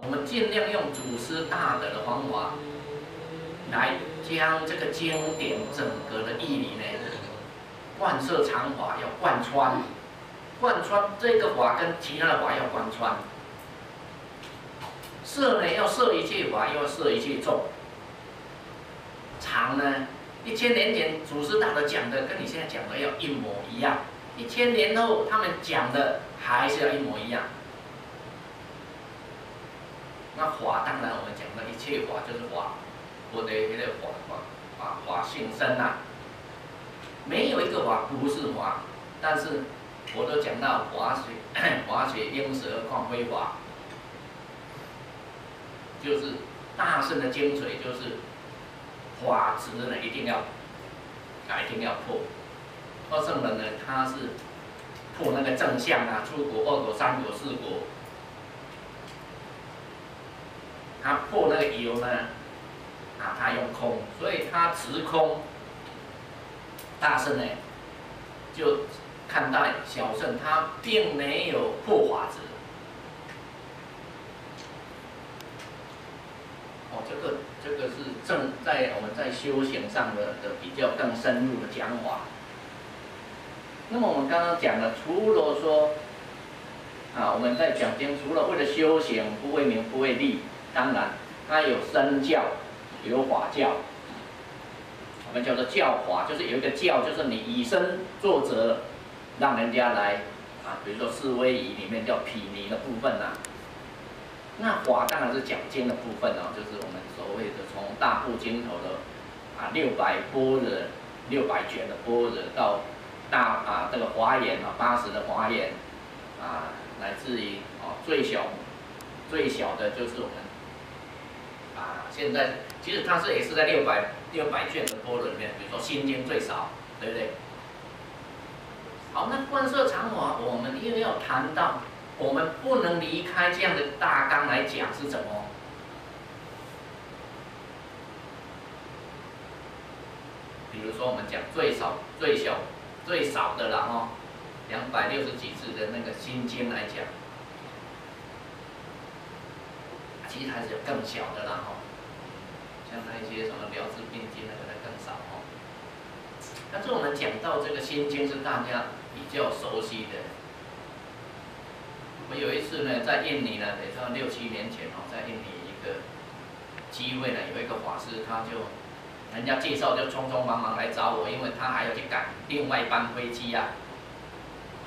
我们尽量用祖师大德的方法，来将这个经典整个的义理呢，贯彻常法，要贯穿，贯穿这个法跟其他的法要贯穿。摄呢要摄一切法，又要摄一切众。常呢，1000年前祖师大德讲的跟你现在讲的要一模一样，1000年后他们讲的还是要一模一样。那法当然我们讲的一切法就是法，我的那个法性身啊，没有一个法不是法，但是我都讲到法学应时而况非法，就是大圣的精髓就是法执呢一定要破。二圣人呢他是破那个正相啊，出国、2国、3国、4国。他破那个有呢，他用空，所以他执空。大圣呢，就看待小圣，他并没有破法执。这个是在我们在修行上的比较更深入的讲法。那么我们刚刚讲的，除了说，我们在讲经，除了为了修行，不为名，不为利。当然，它有身教，有法教。我们叫做教法，就是有一个教，就是你以身作则，让人家来比如说四威仪里面叫毗尼的部分啊。那法当然是讲经的部分哦，就是我们所谓的从大部经头的600般若、600卷的般若到这个华严80的华严乃至于最小的就是我们。现在其实它也是在600卷的般若里面，比如说心经最少，对不对？好，那贯彻常法，我们又要谈到，我们不能离开这样的大纲来讲是怎么？比如说我们讲最少的啦260几字的那个心经来讲。其实还是有更小的啦像那一些什么《疗治病经》那个更少但是我们讲到这个心经是大家比较熟悉的。我有一次呢，在印尼呢，也是6、7年前在印尼一个机会呢，有一个法师，他就人家介绍就匆匆忙忙来找我，因为他还要去赶另外一班飞机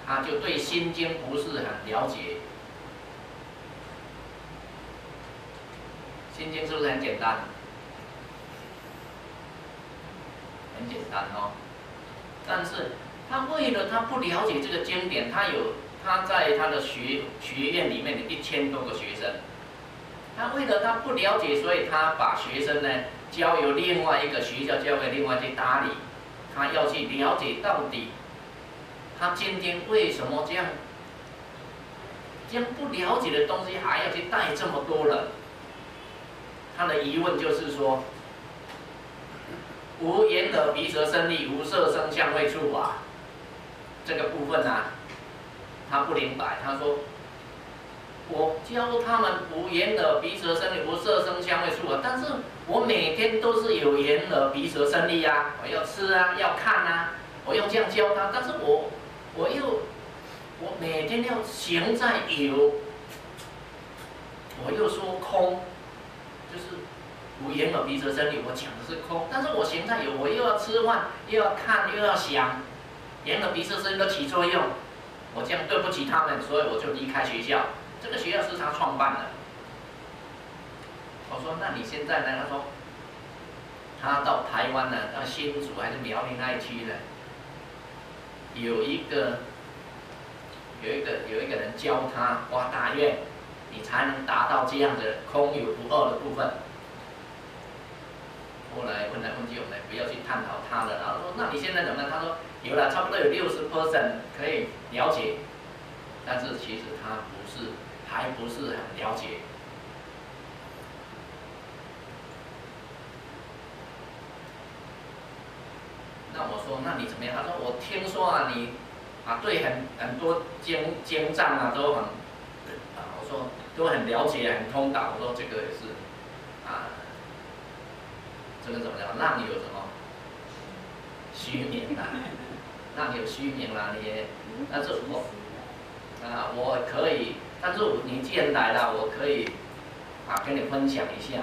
他就对心经不是很了解。心经是不是很简单？很简单但是他为了他不了解这个经典，他在他的学院里面有1000多个学生，他为了他不了解，所以他把学生呢交由另外一个学校，交给另外去打理。他要去了解到底，他今天为什么这样不了解的东西还要去带这么多人？他的疑问就是说，无眼耳鼻舌身意，无色声香味触法，这个部分他不明白。他说，我教他们无眼耳鼻舌身意，无色声香味触法，但是我每天都是有眼耳鼻舌身意我要吃要看我用这样教他，但是我每天要行在有，我又说空。就是无眼耳鼻舌身意，我讲的是空，但是我行在有，我又要吃饭，又要看，又要想，眼耳鼻舌身意都起作用，我这样对不起他们，所以我就离开学校。这个学校是他创办的。我说，那你现在呢？他说，他到台湾到新竹还是苗栗那一区呢，有一个人教他挖大愿。你才能达到这样的空有不二的部分。后来问来问去，我们不要去探讨他的。然后说，那你现在怎么样？他说有了，差不多有60% 可以了解，但是其实他还不是很了解。那我说，那你怎么样？他说，我听说你对很多经藏都很。我说都很了解、很通达。我说这个也是啊，这个怎么讲？让你有什么虚名啦，让你有虚名啦，你也，但是我可以，但是你既然来了，我可以跟你分享一下。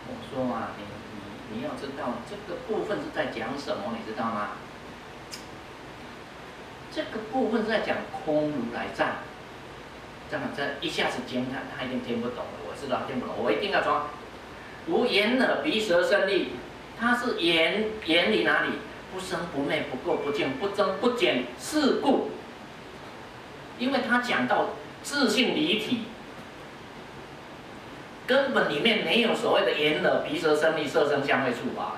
我说啊，你要知道这个部分是在讲什么，你知道吗？这个部分是在讲空如来藏。这样一下子讲他一定听不懂的，我知道听不懂，我一定要装。无眼耳鼻舌身意，它是眼里哪里？不生不灭，不垢不净，不增不减，是故。因为他讲到自性离体。根本里面没有所谓的眼耳鼻舌身意色声香味触法，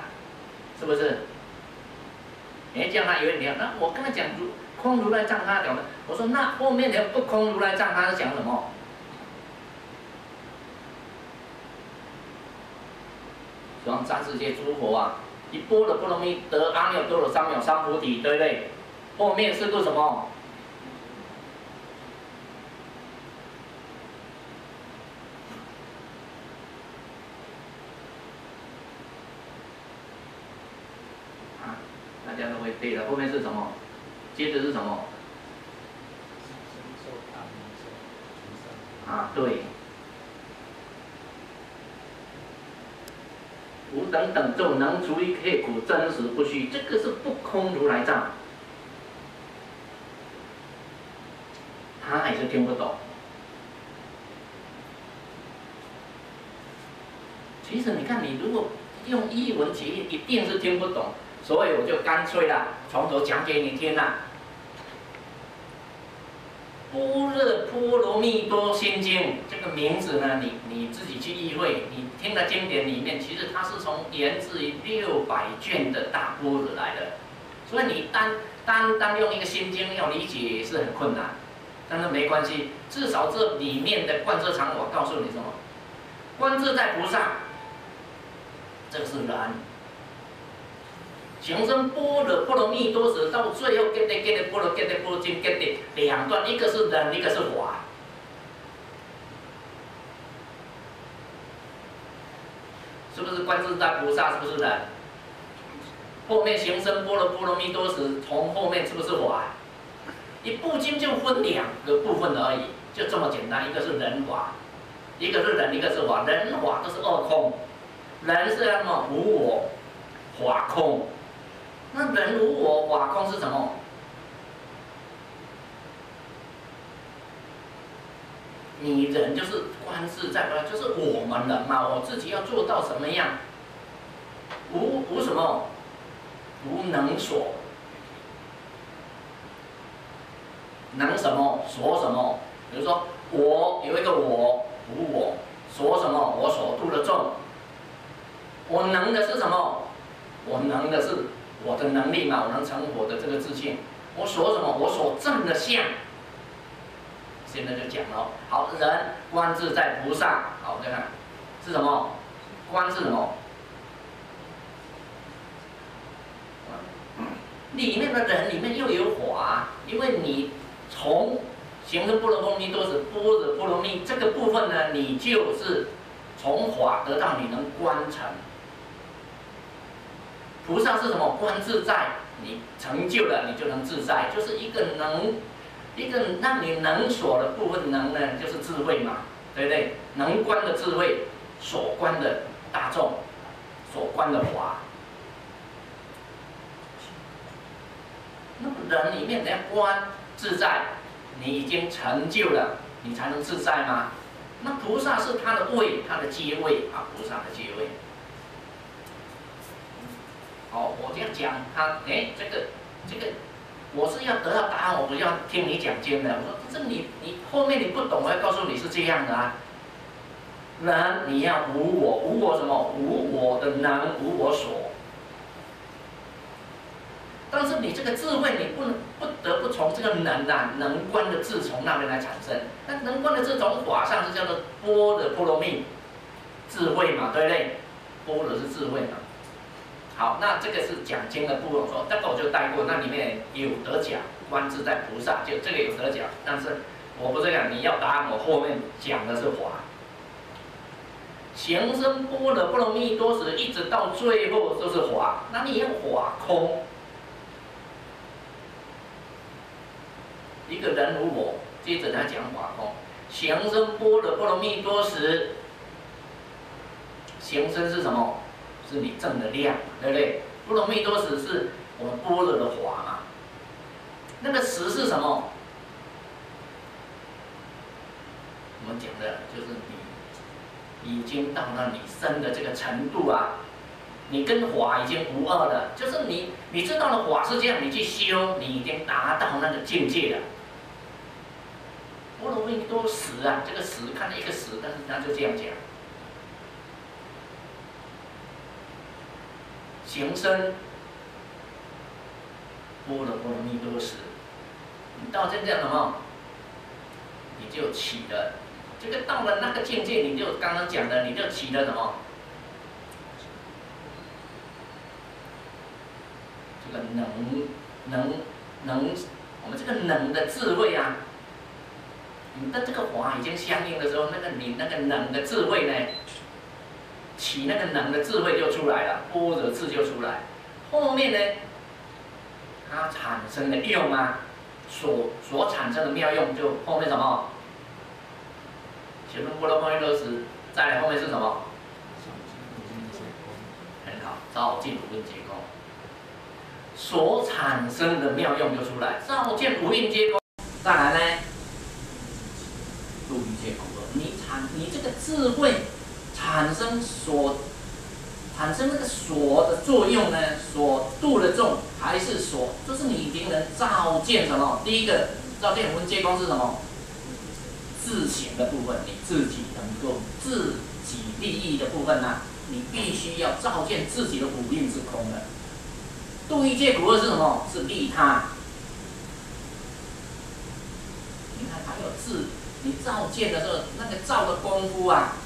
是不是？这样他以为你要，那我跟他讲空如来藏，他讲的，我说那后面的不空如来藏，他是讲什么？说三世界诸佛啊，一般的不容易得阿耨多罗三藐三菩提，对不对？后面是个什么？大家都会背的，后面是什么？接着是什么？对。无等等咒能除一切苦，真实不虚，这个是不空如来藏。他还是听不懂。其实你看，你如果用译文解义，一定是听不懂。所以我就干脆啦，从头讲给你听啦。《般若波罗蜜多心经》这个名字呢，你自己去意会。你听的经典里面，其实它是从源自于600卷的大般若来的，所以你单用一个心经要理解也是很困难。但是没关系，至少这里面的观自常，我告诉你什么？观自在菩萨，这个是人。行深般若波罗蜜多时，到最后get的般若 get 的般若经 get 的两段，一个是人，一个是法。是不是观自在菩萨？是不是人？后面行深般若波罗蜜多时，从后面是不是法？一部经就分两个部分而已，就这么简单。一个是人法，一个是人，一个是法。人法都是二空，人是什么？无我，法空。那人无我，法空是什么？你人就是观自在，就是我们人嘛，我自己要做到什么样？无什么？无能所。能什么？所什么？比如说，我有一个我，无我，所什么？我所度的众。我能的是什么？我能的是我的能力嘛，我能成我的这个自信。我所什么？我所证的相。现在就讲了，好，人观自在菩萨，好，再看是什么？观是什么？里面的人里面又有法，因为你从行深般若波罗蜜多时，般若波罗蜜这个部分呢，你就是从法得到你能观成。菩萨是什么？观自在，你成就了，你就能自在，就是一个让你能所的部分能呢，就是智慧嘛，对不对？能观的智慧，所观的大众，所观的法。那么人里面你要观自在，你已经成就了，你才能自在吗？那菩萨是他的位，他的阶位啊，菩萨的阶位。好，我这样讲他，这个，我是要得到答案，我不要听你讲经的。我说这你后面你不懂，我要告诉你是这样的啊。人你要无我，无我什么？无我的能，无我所。但但是你这个智慧，你不得不从这个能啊，能观的智从那边来产生。那能观的智从法上是叫做般若波罗蜜，智慧嘛，对不对？般若是智慧嘛。好，那这个是讲经的部分，说这个我就带过，那里面有得奖，观自在菩萨，就这个有得奖，但是我不是讲你要答案，我后面讲的是法。行深般若波罗蜜多时，一直到最后都是法，那你要法空。一个人无我，接着他讲法空。行深般若波罗蜜多时，行深是什么？是你正的量，对不对？波罗蜜多时是我们般若的法嘛。那个时是什么？我们讲的就是你已经到了你生的这个程度啊，你跟法已经无二了。就是你知道了法是这样，你去修，你已经达到那个境界了。波罗蜜多时啊，这个时看一个时，但是他就这样讲。行深般若波罗蜜多时，你到这样什么，你就起了。这个到了那个境界，你就刚刚讲的，你就起了什么？这个能，我们这个能的智慧啊，你的这个法已经相应的时候，你那个能的智慧呢，起那个能的智慧就出来了，般若智就出来。后面呢，它产生的用啊，所产生的妙用，就后面什么？行深般若波罗蜜多时，再来后面是什么？很好，照见无印皆空，所产生的妙用就出来。照见无印皆空，再来呢，度一切苦厄。你这个智慧产生那个所的作用呢？所度的众还是就是你已经能照见什么？第一个照见无印皆空是什么？自省的部分，你自己能够自己利益的部分呢、你必须要照见自己的五蕴之空的。度一切苦厄是什么？是利他。你看，还有你照见的时候，那个照的功夫啊，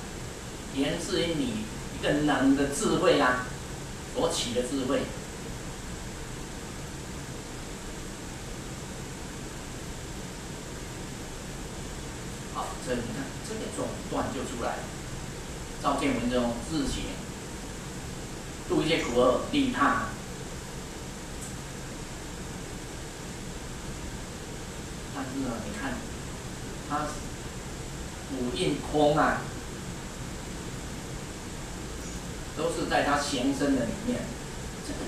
源自于你一个能的智慧啊，所起的智慧。好，这你看这个总段就出来了。照见文中自省，度一切苦厄，利他。但是呢，你看，它五蕴空啊，都是在它行深的里面。这个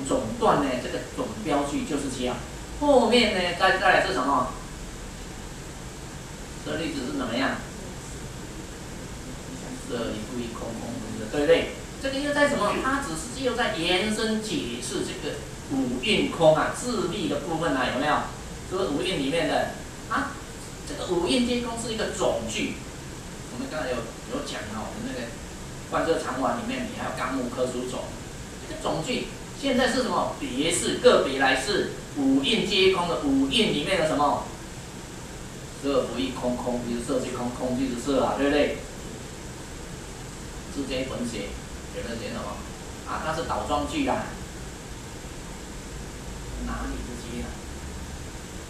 总段呢，这个总标句就是这样。后面呢，再来是什么？舍利子是怎么样？舍利不异空，空不异色，对不对？这个又在什么？它只是又在延伸解释这个五蕴空啊，自利的部分啊，有没有？就是五蕴里面的啊，这个五蕴皆空是一个总句。我们刚才有讲啊，我们那个观摄常玩里面，你还有纲目科属种，这个总句现在是什么？别是个别来是五蕴皆空的五蕴里面的什么？色不异空，空即是色即空，空即是色啊，对不对？是这一本写，有人写什么？啊，那是倒装句啊，哪里不接啊？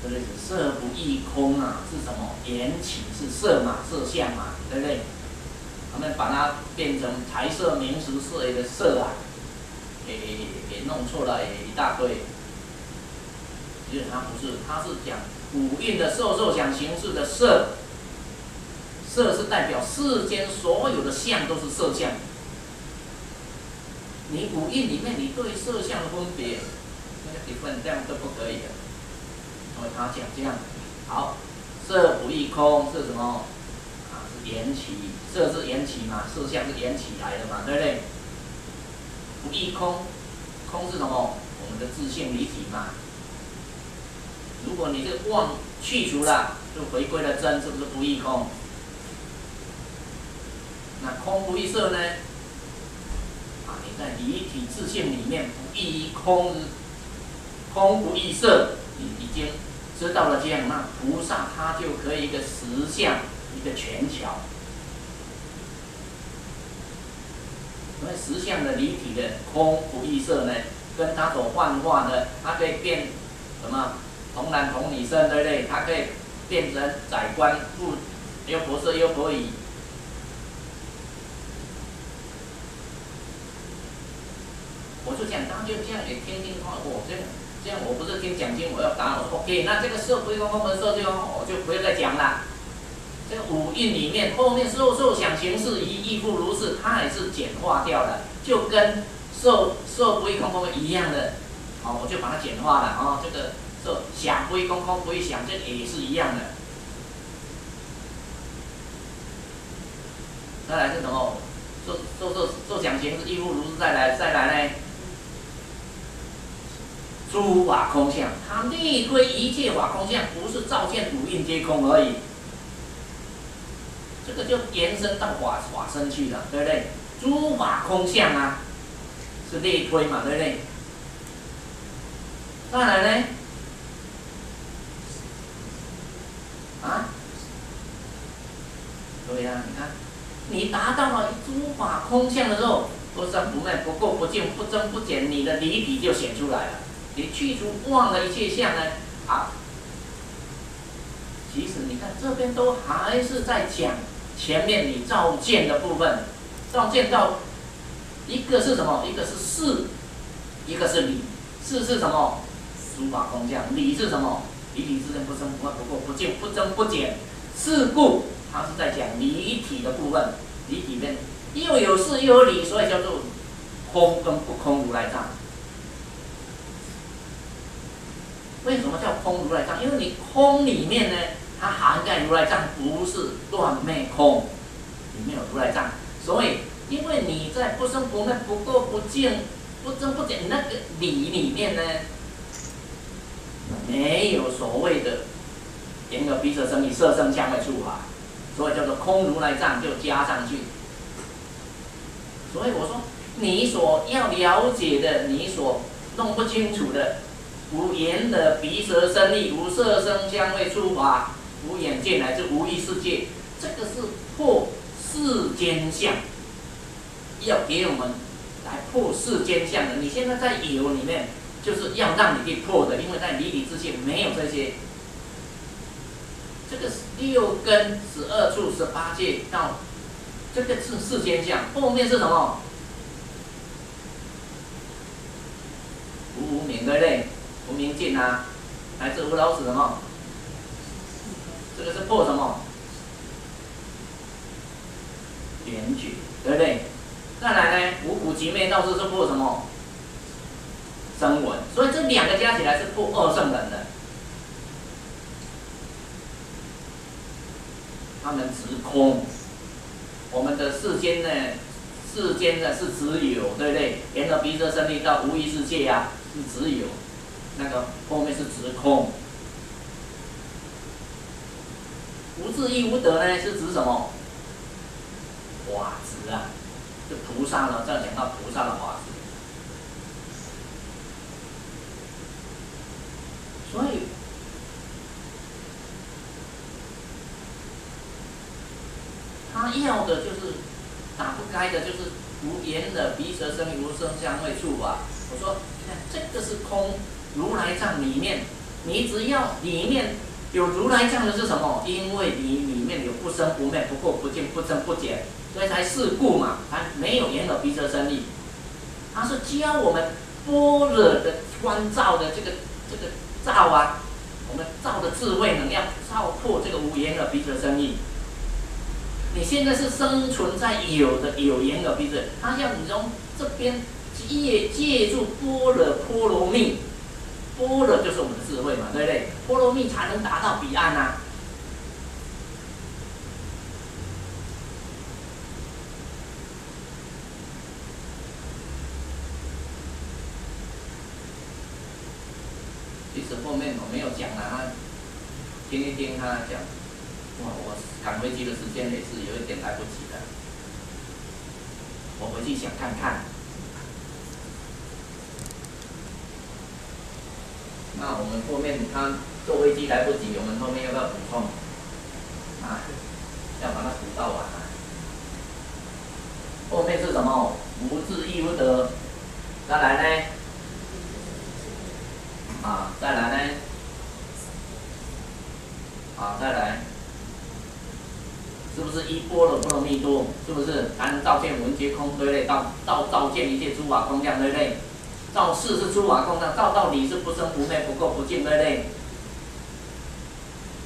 对不对？色不异空啊，是什么？缘起是色嘛，色相嘛，对不对？他们把它变成财色名食色的色啊，给弄错了一大堆。其实它不是，它是讲五蕴的受想行识的色，色是代表世间所有的相都是色相。你五蕴里面，你对色相的分别，那个different这样都不可以的。因为他讲这样，好，色不异空是什么？啊，是缘起，色是缘起嘛，色相是缘起来的嘛，对不对？不异空，空是什么？我们的自性离体嘛。如果你这个妄去除了，就回归了真，是不是不异空？那空不异色呢？啊，你在离体自性里面不异空，空不异色，你已经知道了这样，那菩萨他就可以一个实相，一个全巧。因为实相的离体的空不异色呢，跟它所幻化的，它可以变什么童男童女身，对不对？它可以变成宰官妇、优婆塞、优婆夷。我就讲，他就这样也听听话，我这样我不是听讲经，我要答我说 OK， 那这个色不异空空的色就我就不要再讲了。这个五蕴里面，后面受想行识亦亦复如是，它也是简化掉了，就跟受不异空空一样的，哦，我就把它简化了哦。这个受想不异空空不异想，这个也是一样的。再来是什么？受想行识亦复如是，再来呢？诸法空相，它内推一切法空相，不是照见五蕴皆空而已。这个就延伸到法身去了，对不对？诸法空相啊，是内推嘛，对不对？再来呢？啊？对呀、你看，你达到了诸法空相的时候，不生不灭，不垢不净，不增不减，你的离体就显出来了。你去除妄的一切相呢，啊，其实你看这边都还是在讲前面你照见的部分，照见到一个是什么？一个是事，一个是理。事是什么？诸法空相。理是什么？离体之间不生不灭，不垢不净，不增不减。是故它是在讲离体的部分，离体面又有事又有理，所以叫做空跟不空如来藏。为什么叫空如来藏？因为你空里面呢，它涵盖如来藏，不是断灭空，里面有如来藏。所以，因为你在不生不灭、不垢不净、不增不减那个理里面呢，没有所谓的眼耳鼻舌身意色声香味触法，所以叫做空如来藏，就加上去。所以我说，你所要了解的，你所弄不清楚的。无眼耳鼻舌身意，无色声香味触法，无眼界乃至无意识界，这个是破世间相，要给我们来破世间相的。你现在在有里面，就是要让你去破的，因为在离体之界没有这些。这个6根12处18界到这个是世间相，后面是什么？无明，对不对？无明尽啊，来自无老死什么？这个是破什么？缘觉，对不对？再来呢，无苦集灭道是破什么？声闻。所以这两个加起来是破二圣人的。他们执空，我们的世间呢是只有，对不对？眼耳鼻舌身意到无意识界啊，是只有。那个后面是指空，无智亦无得呢，是指什么？法执啊，这菩萨呢，这样讲到菩萨的法执。所以，他要的就是打不开的，就是无眼耳鼻舌身意，无声香味触法。我说，看这个是空。如来藏里面，你只要里面有如来藏的是什么？因为你里面有不生不灭、不垢不净、不增不减，所以才是故嘛。它没有眼耳鼻舌身意，它是教我们般若的观照的这个照啊，我们照的智慧能要照破这个无眼耳鼻舌身意。你现在是生存在有的有眼耳鼻舌，它要你从这边借助般若波罗蜜。般若就是我们的智慧嘛，对不对？波罗蜜才能达到彼岸啊。其实后面我没有讲啊，听一听他讲。哇，我赶飞机的时间也是有一点来不及了，我回去想看看。那我们后面他坐飞机来不及，我们后面要不要补充？啊，要把它补到完啊。后面是什么？无智亦无得。再来呢？啊，再来呢？啊，再来。是不是一波罗波罗蜜多？是不是？才能照见闻皆空，对不对？照见一切诸法空相，对不对？照事是诸法空相，照道理是不生不灭、不垢不净，对不对？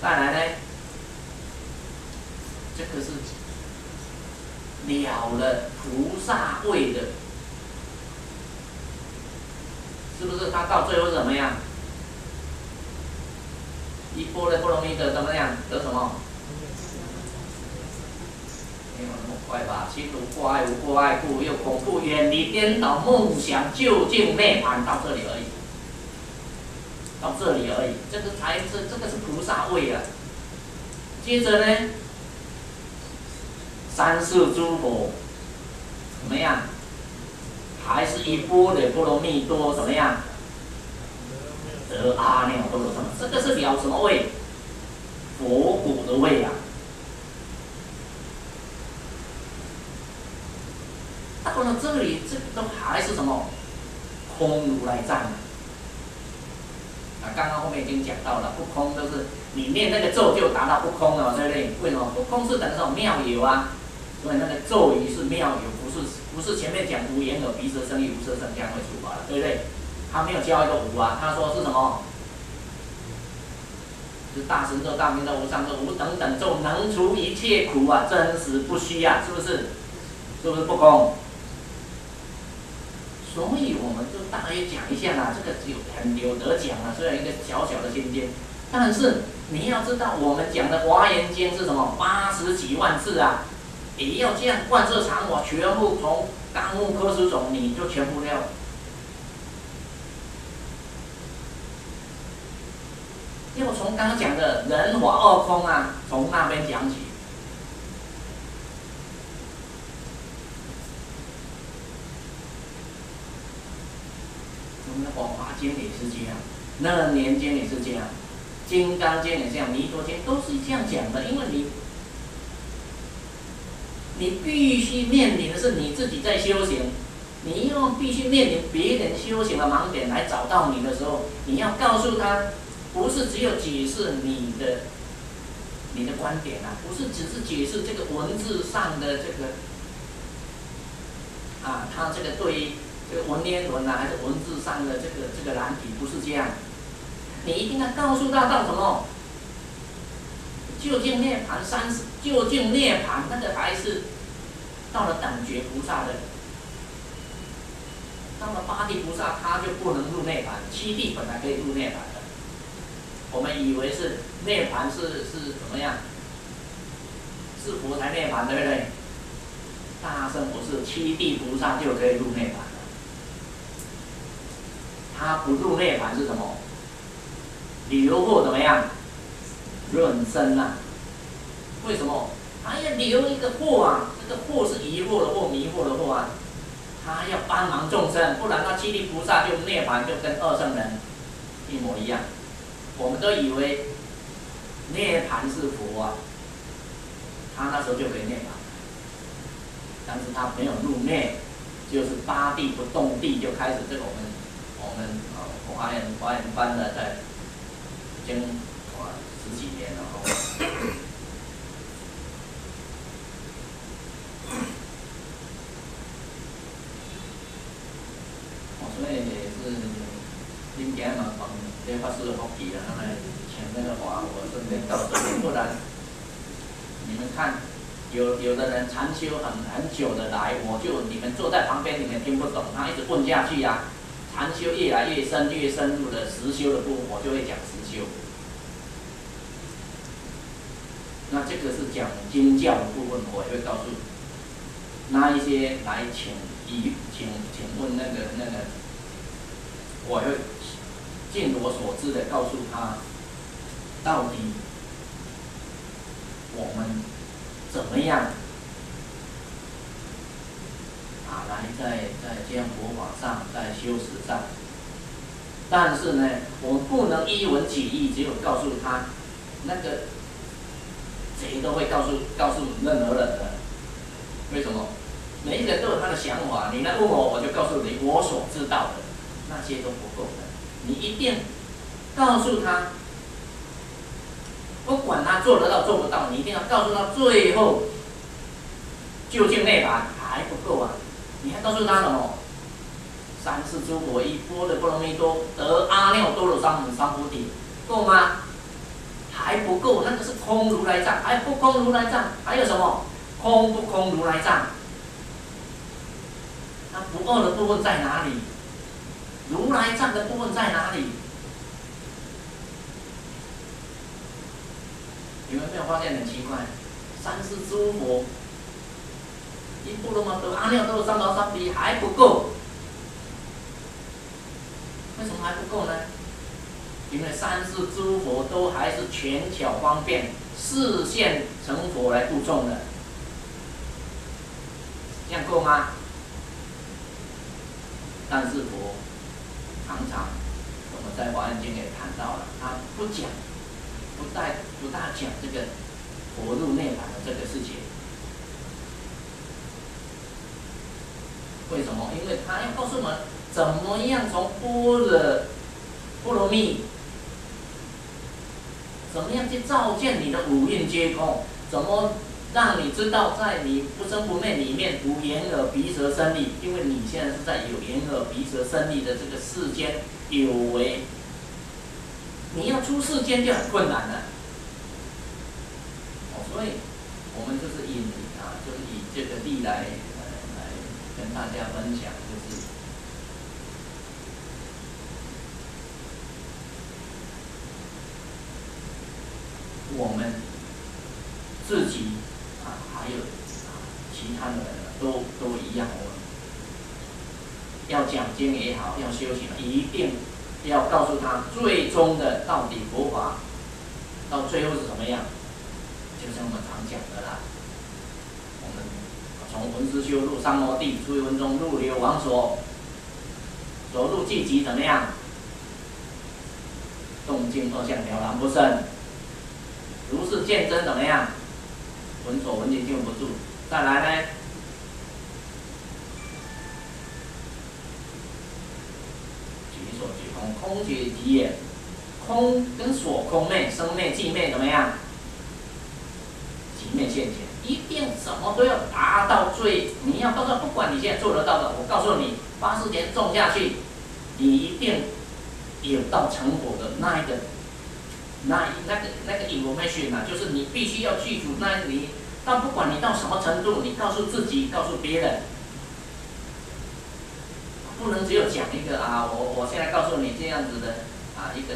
再来呢？这个是了了菩萨位的，是不是？他到最后怎么样？一波罗波罗蜜多怎么样？得什么？没有那么快吧？心无挂碍，无挂碍故，又恐怖，远离颠倒梦想，究竟涅槃，到这里而已。到这里而已，这个是菩萨位啊。接着呢，三世诸佛怎么样？还是一波罗波罗蜜多怎么样？得阿耨多罗三藐，这个是了什么位？佛果的位啊。到了这里，这个都还是什么？空如来藏啊！刚刚后面已经讲到了，不空就是你念那个咒就达到不空了，对不对？为什么？不空是等于什么妙有啊？所以那个咒语是妙有，不是前面讲无眼耳鼻舌身意无色声香味触法了，对不对？他没有教一个无啊，他说是什么？是大神咒、大明咒、无上咒、无等等咒，能除一切苦啊，真实不虚啊，是不是？是不是不空？所以我们就大约讲一下啦，这个很有得讲啊，虽然一个小小的心经，但是你要知道，我们讲的《华严经》是什么？80几万字啊，也要这样贯彻常我，全部从纲目科属种，你就全部要。要从刚刚讲的人法二空啊，从那边讲起。我们的《法华经》也是这样，《楞严经》也是这样，《金刚经》也这样，《弥陀经》都是这样讲的。因为你必须面临的是你自己在修行，你又必须面临别人修行的盲点来找到你的时候，你要告诉他，不是只有解释你的观点啊，不是只是解释这个文字上的这个啊，他这个对于这个文言文啊，还是文字上的这个难题，不是这样。你一定要告诉他到什么？究竟涅槃究竟涅槃那个还是到了等觉菩萨的，到了八地菩萨他就不能入涅槃，七地本来可以入涅槃的。我们以为是涅槃是怎么样？是佛才涅槃，对不对？大乘不是，七地菩萨就可以入涅槃了。他不入涅槃是什么？留或怎么样？润生啊？为什么？他要留一个惑啊，这个惑是疑惑的惑、迷惑的惑啊。他要帮忙众生，不然他七地菩萨就涅槃，就跟二圣人一模一样。我们都以为涅槃是佛啊，他那时候就可以涅槃，但是他没有入涅，就是八地不动地就开始这个我们华严班的在已经10几年了所以也是今天嘛，这法师的福气了，他们请那个华我顺便到这边，不然你们看，有的人禅修很久的来，你们坐在旁边，你们听不懂，他一直问下去啊。禅修越来越深入的实修的部分，我就会讲实修。那这个是讲经教的部分，我也会告诉那一些来请问那个，我会尽我所知的告诉他，到底我们怎么样来在这样佛法上，在修持上，但是呢，我们不能一文起义，只有告诉他，那个谁都会告诉任何人的。为什么？每一个人都有他的想法，你来问我，我就告诉你我所知道的，那些都不够的。你一定告诉他，不管他做得到做不到，你一定要告诉他最后究竟涅槃还不够啊！你还告诉他什么？三世诸佛依般若波罗蜜多得阿耨多罗三菩提，够吗？还不够，那个是空如来藏，还不空如来藏，还有什么？空不空如来藏？那不二的部分在哪里？如来藏的部分在哪里？你们没有发现很奇怪？三世诸佛依般若蜜多得阿耨多罗三菩提还不够。为什么还不够呢？因为三世诸佛都还是权巧方便，示现成佛来度众的，这样够吗？但是佛常常我们在《华严经》也谈到了，他不大讲这个佛入涅槃的这个事情。为什么？因为他要告诉我们怎么样从般若波罗蜜，怎么样去照见你的五蕴皆空，怎么让你知道在你不生不灭里面无眼耳鼻舌身意，因为你现在是在有眼耳鼻舌身意的这个世间有为，你要出世间就很困难了。所以我们就是以这个例来跟大家分享，就是我们自己还有其他的人都一样，我们要讲经也好，要修行，一定要告诉他最终的到底佛法到最后是怎么样。就像我们常讲的啦，我们从闻思修入三摩地，出文中入流王所入寂极怎么样？动静二相了然不生，如是见真怎么样？闻所闻即静不住。再来呢？即所即空，空即即也。空跟所空昧、生灭、寂灭怎么样？即灭现前，一定什么都要达到最。你要告诉，不管你现在做得到的，我告诉你，80年种下去，你一定有到成果的那一个，那个 information 啊，就是你必须要记住，那你到不管你到什么程度，你告诉自己，告诉别人，不能只有讲一个我现在告诉你这样子的一个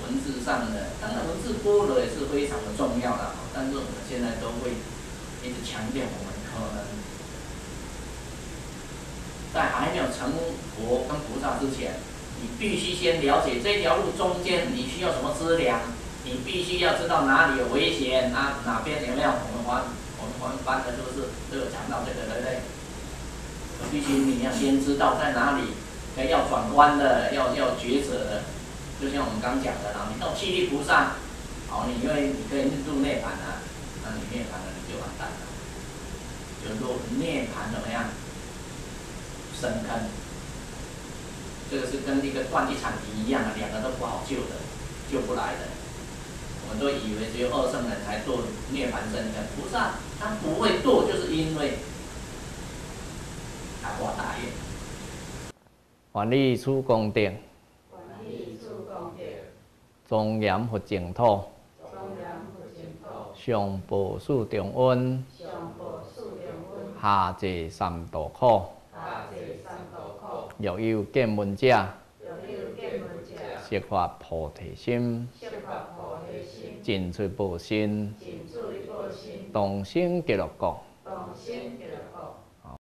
文字上的，当然文字般若也是非常的重要的，但是我们现在都会一直强调，我们可能在还没有成佛跟菩萨之前，你必须先了解这条路中间你需要什么资粮，你必须要知道哪里有危险哪边有没有我们班的是不是都有讲到这个，对不对？必须你要先知道在哪里要转弯的，要抉择的。就像我们刚讲的啦，你到气力菩萨，你因为你可以入涅槃啊，那你涅槃了你就完蛋了，就入涅槃怎么样？深坑，这个是跟一个断一场题一样的，两个都不好救的，救不来的。我们都以为只有二圣人才堕涅槃深坑，菩萨他不会堕，就是因为他发大愿。愿力出功德，庄严佛净土，上报四重恩，下济三途苦。若有见闻者，悉发菩提心，尽出报身，同生极乐国。